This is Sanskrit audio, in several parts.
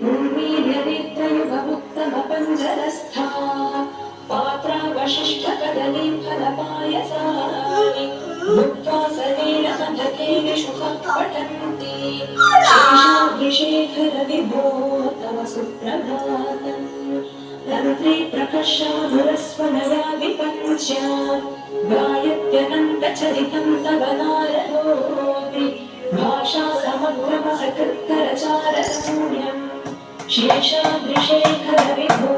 उर्मीर्यनेत्रयुगमुत्तमपञ्जरस्था पात्रावशिष्टकदलीं फलपायसानि भुक्त्वा सलेन मदते विशुखं पठन्ति शेषाद्रिशेखरविभो तव सुप्रभातम् तन्त्री प्रकर्षाधुरस्वनया विपञ्च्या गायत्यनन्तचरितं तव नारदोऽपि भाषा समग्रमसकृत्करचाररम्यम् शेषाद्रिशेखरविभो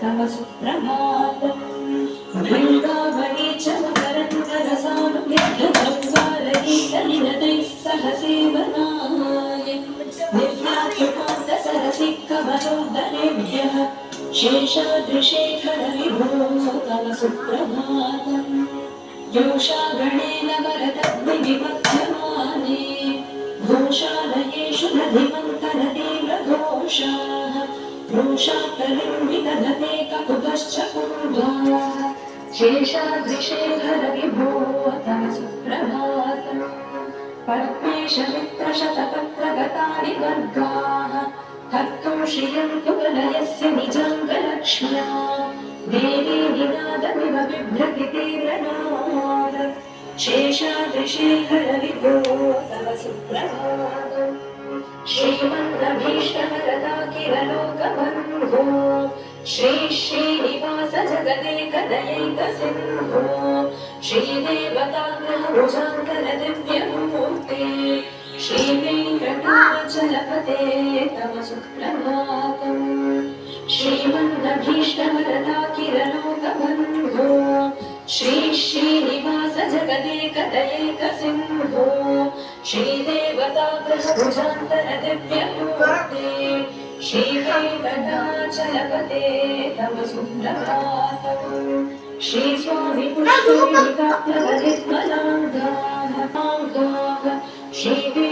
तव सुप्रभातम् भृङ्गावली च मकरन्दरसानुगृह्यद्रव्वारगीतनिनदैः सह सेवनाय निर्यात्युपान्तसरसि कमलोदनेभ्यः शेषाद्रिशेखरविभो तव सुप्रभातम् योषागणेन वरदग्निविमध्यमाने घोषालयेषु दधिमन्तरतीव्रघोषाः रोषाकलिं विदधते ककुतश्च कुम्भाः शेषाद्रिशेखरविभो तव सुप्रभातम् पद्मेशमित्रशतपत्रगतानि वर्गाः हर्तुं श्रियन्तु वलयस्य निजाङ्गलक्ष्म्या देवी निनादमिव बिभ्रति तीव्रनाद शेषाद्रिशेखरविभो तव सुप्रभातम् श्रीमन्नभीष्टवरदाखिललोकबन्धो श्री श्रीनिवास जगदेकदयैकसिन्धो श्रीदेवताग्रहभुजाङ्कर दिव्यमूर्ते श्रीवेङ्कटाचलपते तव सुप्रभातम् श्रीमन्नभीष्टवरदाखिललोकबन्धो श्री श्रीनिवास जगदेकदयैकसिन्धो श्रीदेवताग्रहभुजान्तर दिव्यमूर्ते श्रीवेङ्कटाचलपते तव सुप्रभातम् श्रीस्वामि पुष्पविकाप्लवनिर्मलाङ्गाः श्रीवे